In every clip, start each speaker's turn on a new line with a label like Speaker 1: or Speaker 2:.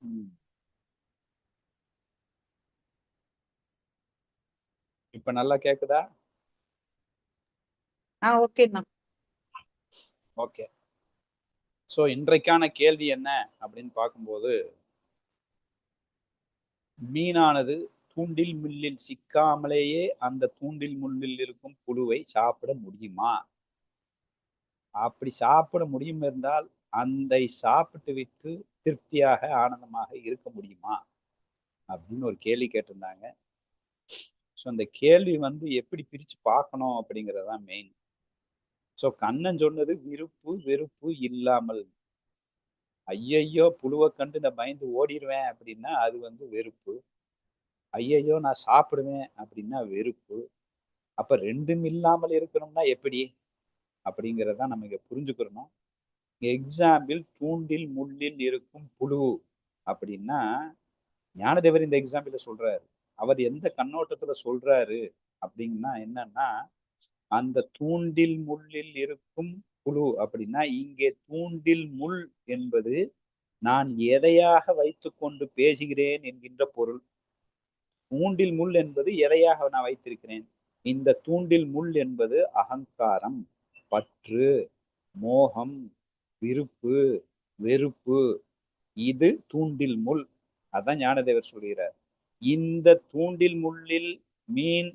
Speaker 1: ம். இப்ப நல்லா கேக்குதா?
Speaker 2: ஓகேண்ணா.
Speaker 1: ஓகே. சோ இன்றைக்கான கேள்வி என்ன அப்படின்னு பார்க்கும்போது, மீனானது தூண்டில் முள்ளில் சிக்காமலேயே அந்த தூண்டில் முள்ளில் இருக்கும் புழுவை சாப்பிட முடியுமா? அப்படி சாப்பிட முடியும் இருந்தால், அதை சாப்பிட்டு விட்டு திருப்தியாக, ஆனந்தமாக இருக்க முடியுமா? அப்படின்னு ஒரு கேள்வி கேட்டிருந்தாங்க. சோ அந்த கேள்வி வந்து எப்படி பிரிச்சு பார்க்கணும் அப்படிங்கிறது தான் மெயின். சோ கண்ணன் சொன்னது விருப்பு, வெறுப்பு இல்லாமல். ஐயையோ! புழுவ கண்டு நான் பயந்து ஓடிருவேன் அப்படின்னா, அது வந்து வெறுப்பு. ஐயையோ! நான் சாப்பிடுவேன் அப்படின்னா வெறுப்பு. அப்ப 2ம் இல்லாமல் இருக்கணும்னா எப்படி? அப்படிங்கிறத தான் நம்ம இங்க புரிஞ்சுக்கிறணும். எக்ஸாம்பிள் தூண்டில் முள்ளில் இருக்கும் புழு அப்படின்னா, ஞானதேவர் இந்த எக்ஸாம்பிள சொல்றாரு. அவர் எந்த கண்ணோட்டத்துல சொல்றாரு அப்படின்னா என்னன்னா, அந்த தூண்டில் முள்ளில் இருக்கும் புழு அப்படின்னா, இங்கே தூண்டில் முள் என்பது நான் எதையாக வைத்துக்கொண்டு பேசுகிறேன் என்கின்ற பொருள். தூண்டில் முள் என்பது எதையாக நான் வைத்திருக்கிறேன். இந்த தூண்டில் முள் என்பது அகங்காரம், பற்று, மோகம், விருப்பு, வெறுப்பு. இது தூண்டில் முள். அதான் ஞானதேவர் சொல்கிறார். இந்த தூண்டில் முள்ளில் மீன்,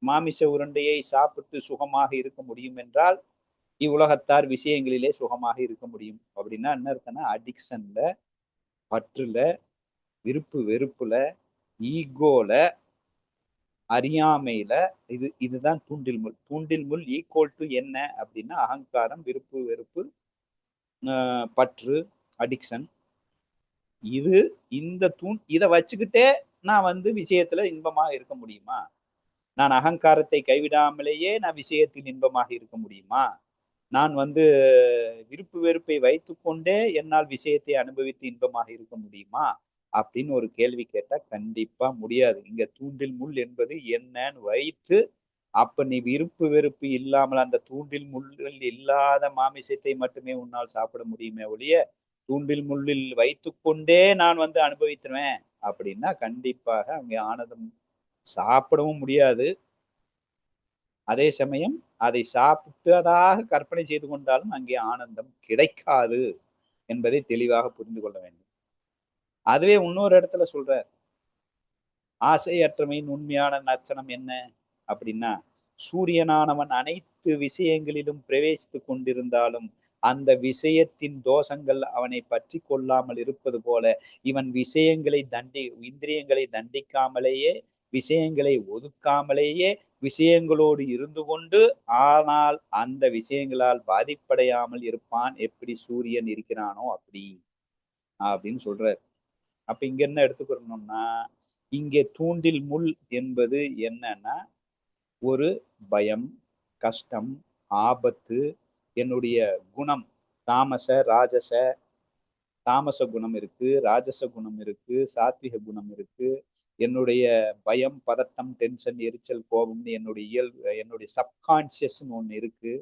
Speaker 1: மாமிச உருண்டையை சாப்பிட்டு சுகமாக இருக்க முடியும் என்றால், இவ்வுலகத்தார் விஷயங்களிலே சுகமாக இருக்க முடியும். அப்படின்னா என்ன அர்த்தம்னா, அடிக்ஷன்ல, பற்றுல, விருப்பு வெறுப்புல, ஈகோல, அறியாமையில இதுதான் தூண்டில் முள். தூண்டில் முள் ஈக்குவல் டு என்ன அப்படின்னா அகங்காரம், விருப்பு வெறுப்பு, பற்று, அடிக்ஷன். இது இந்த இதை வச்சுக்கிட்டே நான் வந்து விஷயத்துல இன்பமா இருக்க முடியுமா? நான் அகங்காரத்தை கைவிடாமலேயே நான் விஷயத்தில் இன்பமாக இருக்க முடியுமா? நான் வந்து விருப்பு வெறுப்பை வைத்துக்கொண்டே என்னால் விஷயத்தை அனுபவித்து இன்பமாக இருக்க முடியுமா? அப்படின்னு ஒரு கேள்வி கேட்டா கண்டிப்பா முடியாது. இங்க தூண்டில் முள் என்பது என்னன்னு வைத்து, அப்ப நீ விருப்பு வெறுப்பு இல்லாமல் அந்த தூண்டில் முள்ளில் இல்லாத மாமிசத்தை மட்டுமே உன்னால் சாப்பிட முடியுமே ஒழிய, தூண்டில் முள்ளில் வைத்துக்கொண்டே நான் வந்து அனுபவித்துருவேன் அப்படின்னா கண்டிப்பாக அங்கே ஆனந்தம் சாப்பிடவும் முடியாது. அதே சமயம் அதை சாப்பிட்டதாக கற்பனை செய்து கொண்டாலும் அங்கே ஆனந்தம் கிடைக்காது என்பதை தெளிவாக புரிந்து கொள்ள வேண்டும். அதுவே இன்னொரு இடத்துல சொல்றார். ஆசையற்றமையின் உண்மையான லட்சணம் என்ன அப்படின்னா, சூரியனானவன் அனைத்து விஷயங்களிலும் பிரவேசித்துக் கொண்டிருந்தாலும் அந்த விஷயத்தின் தோஷங்கள் அவனை பற்றி கொள்ளாமல் இருப்பது போல இவன் விஷயங்களை இந்திரியங்களை தண்டிக்காமலேயே, விஷயங்களை ஒதுக்காமலேயே, விஷயங்களோடு இருந்து கொண்டு ஆனால் அந்த விஷயங்களால் பாதிப்படையாமல் இருப்பான். எப்படி சூரியன் இருக்கிறானோ அப்படி அப்படின்னு சொல்றார். அப்ப இங்க என்ன எடுத்துக்கிறோம்னா, இங்கே தூண்டில் முள் என்பது என்னன்னா ஒரு பயம், கஷ்டம், ஆபத்து, என்னுடைய குணம் தாமச, ராஜச, தாமச குணம் இருக்கு, ராஜச குணம் இருக்கு, சாத்விக குணம் இருக்கு. என்னுடைய பயம், பதட்டம், டென்ஷன், எரிச்சல், கோபம்னு என்னுடைய சப்கான்சியஸ்ன்னு ஒண்ணு இருக்கு.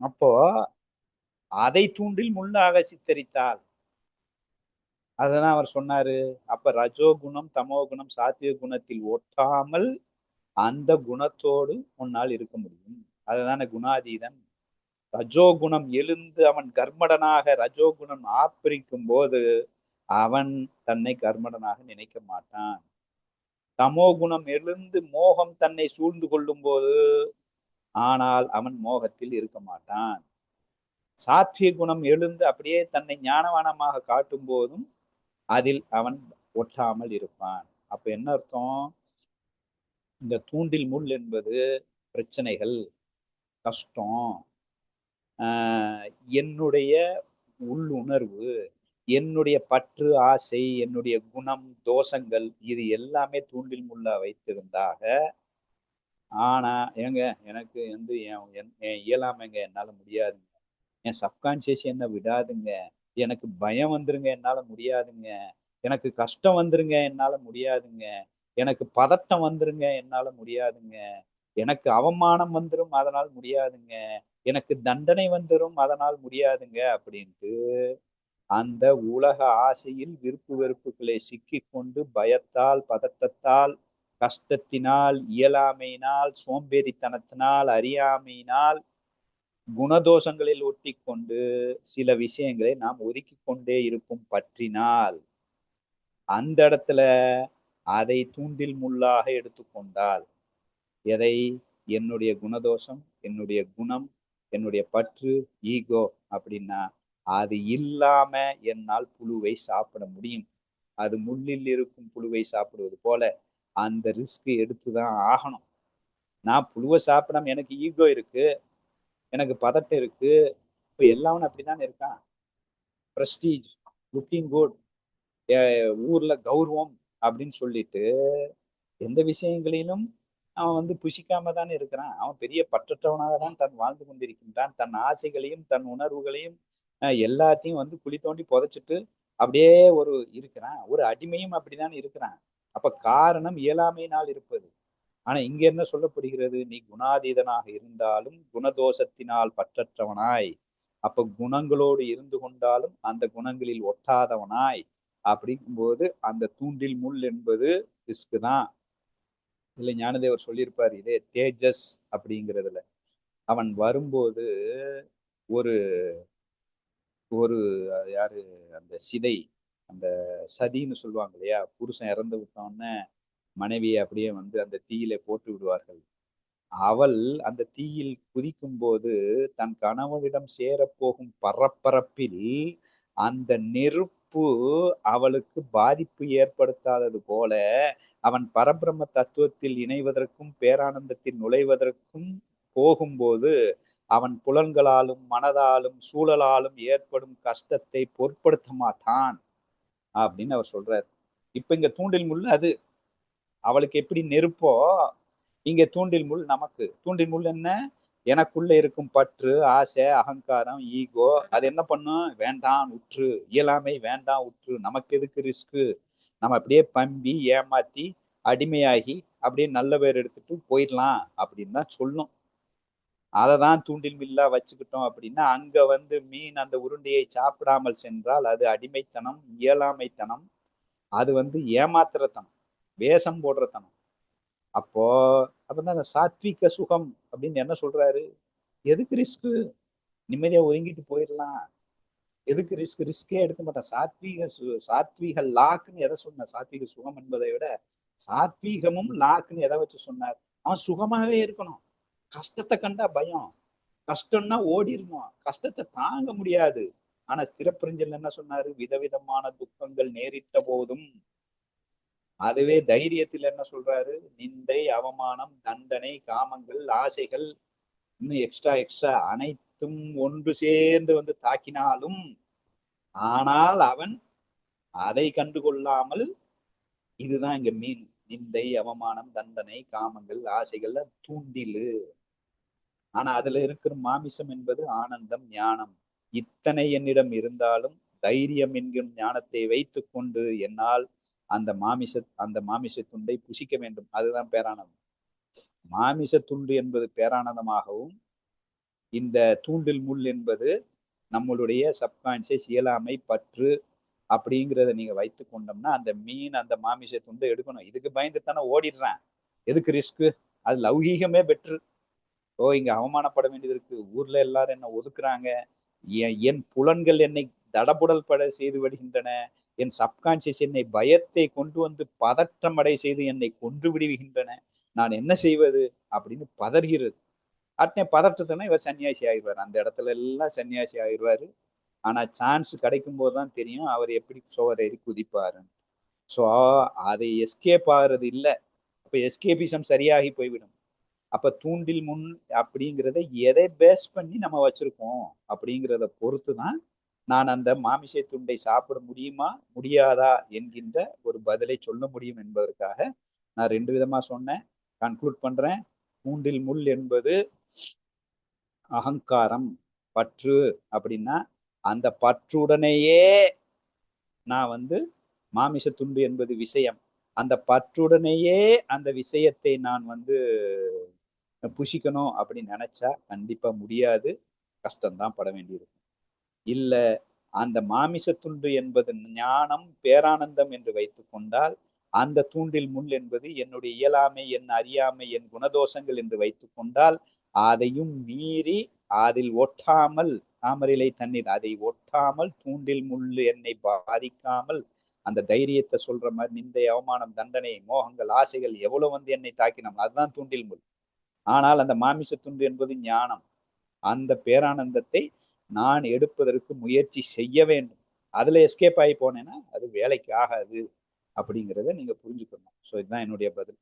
Speaker 1: அப்போ அதை தூண்டில் முள்ளாக சித்தரித்தால், அததான் அவர் சொன்னாரு. அப்ப ரஜோ குணம், தமோ குணம், சாத்விக குணத்தில் ஒட்டாமல் அந்த குணத்தோடு உன்னால் இருக்க முடியும். அதுதானே குணாதீதன். ரஜோகுணம் எழுந்து அவன் கர்மடனாக ரஜோகுணம் ஆப்பிரிக்கும் போது அவன் தன்னை கர்மடனாக நினைக்க மாட்டான். தமோ குணம் எழுந்து மோகம் தன்னை சூழ்ந்து கொள்ளும் போது ஆனால் அவன் மோகத்தில் இருக்க மாட்டான். சாத்விய குணம் எழுந்து அப்படியே தன்னை ஞானவானமாக காட்டும் போதும் அதில் அவன் ஒட்டாமல் இருப்பான். அப்ப என்ன அர்த்தம்? இந்த தூண்டில் முள் என்பது பிரச்சனைகள், கஷ்டம், என்னுடைய உள்ளுணர்வு, என்னுடைய பற்று, ஆசை, என்னுடைய குணம், தோஷங்கள் இது எல்லாமே தூண்டில் முள்ளா வைத்திருந்தாக, ஆனா ஏங்க எனக்கு வந்து என் இயலாமைங்க என்னால முடியாதுங்க. என் சப்கான்ஷியஸ் என்ன விடாதுங்க. எனக்கு பயம் வந்துருங்க என்னால முடியாதுங்க. எனக்கு கஷ்டம் வந்துருங்க என்னால முடியாதுங்க. எனக்கு பதட்டம் வந்துருங்க என்னால முடியாதுங்க. எனக்கு அவமானம் வந்துரும் அதனால் முடியாதுங்க. எனக்கு தண்டனை வந்துரும் அதனால் முடியாதுங்க அப்படின்ட்டு அந்த உலக ஆசையில் விருப்பு வெறுப்புகளை சிக்கிக்கொண்டு பயத்தால், பதட்டத்தால், கஷ்டத்தினால், இயலாமையினால், சோம்பேறித்தனத்தினால், அறியாமையினால், குணதோஷங்களில் ஒட்டிக்கொண்டு சில விஷயங்களை நாம் ஒதுக்கிக் கொண்டே இருக்கும் பற்றினால், அந்த இடத்துல அதை தூண்டில் முள்ளாக எடுத்துக்கொண்டால், எதை? என்னுடைய குணதோஷம், என்னுடைய குணம், என்னுடைய பற்று, ஈகோ அப்படின்னா, அது இல்லாம என்னால் புழுவை சாப்பிட முடியும். அது முள்ளில் இருக்கும் புழுவை சாப்பிடுவது போல அந்த ரிஸ்க் எடுத்துதான் ஆகணும். நான் புழுவை சாப்பிடாம எனக்கு ஈகோ இருக்கு, எனக்கு பதட்டம் இருக்கு. இப்ப எல்லாவனும் அப்படித்தானே இருக்கான். பிரஸ்டீஜ், லுக்கிங் குட், ஊர்ல கௌரவம் அப்படின்னு சொல்லிட்டு எந்த விஷயங்களிலும் அவன் புசிக்காம தானே இருக்கிறான். அவன் பெரிய பற்றற்றவனாக தான் தன் வாழ்ந்து கொண்டிருக்கின்றான். தன் ஆசைகளையும் தன் உணர்வுகளையும் எல்லாத்தையும் குழி தோண்டி புதைச்சிட்டு அப்படியே இருக்கிறான். ஒரு அடிமையும் அப்படிதான் இருக்கிறான். அப்ப காரணம் இயலாமையினால் இருப்பது. ஆனா இங்க என்ன சொல்லப்படுகிறது? நீ குணாதீதனாக இருந்தாலும் குணதோஷத்தினால் பற்றற்றவனாய், அப்ப குணங்களோடு இருந்து கொண்டாலும் அந்த குணங்களில் ஒட்டாதவனாய் அப்படிங்கும்போது அந்த தூண்டில் முள் என்பது ரிஸ்க் தான். இதுல ஞானதேவர் சொல்லியிருப்பார் இதே தேஜஸ் அப்படிங்கிறதுல. அவன் வரும்போது ஒரு ஒரு யாரு அந்த சிதை, அந்த சதின்னு சொல்லுவாங்க இல்லையா? புருஷன் இறந்து விட்டோன்னே மனைவியை அப்படியே அந்த தீயில போட்டு விடுவார்கள். அவள் அந்த தீயில் குதிக்கும்போது தன் கணவனிடம் சேரப்போகும் பரபரப்பில் அந்த நெருப்பு அவளுக்கு பாதிப்பு ஏற்படுத்தாதது போல, அவன் பரபிரம்ம தத்துவத்தில் இணைவதற்கும் பேரானந்தத்தில் நுழைவதற்கும் போகும்போது அவன் புலன்களாலும் மனதாலும் சூழலாலும் ஏற்படும் கஷ்டத்தை பொருட்படுத்த மாட்டான் அப்படின்னு அவர் சொல்றார். இப்ப இங்க தூண்டில் முள் அது. அவளுக்கு எப்படி நெருப்போ இங்க தூண்டில் முள் நமக்கு. தூண்டில் முள் என்ன? எனக்குள்ள இருக்கும் பற்று, ஆசை, அகங்காரம், ஈகோ அது என்ன பண்ணும்? வேண்டாம் உற்று, இயலாமை வேண்டாம் உற்று, நமக்கு எதுக்கு ரிஸ்க், நம்ம அப்படியே பம்பி ஏமாத்தி அடிமையாகி அப்படியே நல்ல பேர் எடுத்துட்டு போயிடலாம் அப்படின்னு தான் சொல்லும். அதை தான் தூண்டில் மில்லா வச்சுக்கிட்டோம் அப்படின்னா அங்க மீன் அந்த உருண்டையை சாப்பிடாமல் சென்றால் அது அடிமைத்தனம், இயலாமைத்தனம், அது ஏமாத்துறத்தனம், வேஷம் போடுறத்தனம். அப்போ அப்பதான் அந்த சாத்விக சுகம் அப்படின்னு என்ன சொல்றாரு? எதுக்கு ரிஸ்க்? நிம்மதியா ஒதுங்கிட்டு போயிடலாம். எதுக்கு ரிஸ்க்? ரிஸ்கே எடுக்க மாட்டான். சாத்வீக லாக்குன்னு எதை சொன்ன? சாத்வீக சுகம் என்பதை விட சாத்வீகமும் லாக்குன்னு எதை வச்சு சொன்னார்? அவன் சுகமாவே இருக்கணும். கஷ்டத்தை கண்டா பயம், கஷ்டம்னா ஓடிடணும், கஷ்டத்தை தாங்க முடியாது. ஆனா ஸ்திரப்பிரஞ்சல் என்ன சொன்னாரு? விதவிதமான துக்கங்கள் நேரிட்ட போதும் அதுவே தைரியத்தில் என்ன சொல்றாரு? நிந்தை, அவமானம், தண்டனை, காமங்கள், ஆசைகள், இன்னும் எக்ஸ்ட்ரா எக்ஸ்ட்ரா அனைத்தும் ஒன்று சேர்ந்து தாக்கினாலும், ஆனால் அவன் அதை கண்டுகொள்ளாமல், இதுதான் இங்க மீன். நிந்தை, அவமானம், தண்டனை, காமங்கள், ஆசைகள் தூண்டிலு. ஆனா அதுல இருக்கிற மாமிசம் என்பது ஆனந்தம், ஞானம். இத்தனை என்னிடம் இருந்தாலும் தைரியம் என்கிற ஞானத்தை வைத்துக் கொண்டு என்னால் அந்த மாமிச துண்டை புசிக்க வேண்டும். அதுதான் பேரானந்தம். மாமிச துண்டு என்பது பேரானந்தமாகவும், இந்த தூண்டில் முள் என்பது நம்மளுடைய சப்கான்சியஸ் இயலாமை, பற்று அப்படிங்கிறத நீங்க வைத்து கொண்டோம்னா அந்த மீன் அந்த மாமிச துண்டை எடுக்கணும். இதுக்கு பயந்துட்டானே ஓடிடுறேன். எதுக்கு ரிஸ்க்? அது லௌகீகமே பெட்ரு. ஓ இங்க அவமானப்பட வேண்டியது இருக்கு, ஊர்ல எல்லாரும் என்ன ஒதுக்குறாங்க, என் புலன்கள் என்னை தடபுடல் பட செய்து விடுகின்றன, என் சப்கான்சியஸ் என்னை பயத்தை கொண்டு பதற்றம் அடை செய்து என்னை கொன்று விடுகின்றன, நான் என்ன செய்வது அப்படின்னு பதறுகிறது. அட்னே பதற்றத்துனா இவர் சன்னியாசி ஆயிடுவார். அந்த இடத்துல எல்லாம் சன்னியாசி ஆயிடுவாரு. ஆனா சான்ஸ் கிடைக்கும் போதுதான் தெரியும் அவர் எப்படி சுவரேறி குதிப்பாருன்னு. சோ அதை எஸ்கேப் ஆகுறது இல்ல. அப்ப எஸ்கேபிசம் சரியாகி போய்விடும். அப்ப தூண்டில் முன் அப்படிங்கிறத எதை பேஸ் பண்ணி நம்ம வச்சிருக்கோம் அப்படிங்கிறத பொறுத்துதான் நான் அந்த மாமிசை துண்டை சாப்பிட முடியுமா முடியாதா என்கின்ற ஒரு பதிலை சொல்ல முடியும் என்பதற்காக நான் 2 விதமா சொன்னேன். கன்க்ளூட் பண்றேன். தூண்டில் முள் என்பது அகங்காரம், பற்று அப்படின்னா அந்த பற்றுடனேயே நான் மாமிச துண்டு என்பது விஷயம். அந்த பற்றுடனேயே அந்த விஷயத்தை நான் புசிக்கணும் அப்படின்னு நினைச்சா கண்டிப்பா முடியாது. கஷ்டம்தான் பட வேண்டியிருக்கும். இல்ல அந்த மாமிச துண்டு என்பது ஞானம் பேரானந்தம் என்று வைத்துக் கொண்டால், அந்த தூண்டில் முள் என்பது என்னுடைய இயலாமை, என் அறியாமை, என் குணதோஷங்கள் என்று வைத்துக் கொண்டால், அதையும் மீறி அதில் ஒட்டாமல் தாமரையிலை தண்ணீர் அதை ஒட்டாமல் தூண்டில் முள்ளு என்னை பாதிக்காமல் அந்த தைரியத்தை சொல்ற மாதிரி நிந்தை, அவமானம், தண்டனை, மோகங்கள், ஆசைகள் எவ்வளவு வந்து என்னை தாக்கினோம் அதுதான் தூண்டில் முள். ஆனால் அந்த மாமிச துண்டு என்பது ஞானம். அந்த பேரானந்தத்தை நான் எடுப்பதற்கு முயற்சி செய்ய வேண்டும். அதுல எஸ்கேப் ஆகி போனேன்னா அது வேலைக்கு ஆகாது அப்படிங்கிறத நீங்க புரிஞ்சுக்கணும். ஸோ இதுதான் என்னுடைய பதில்.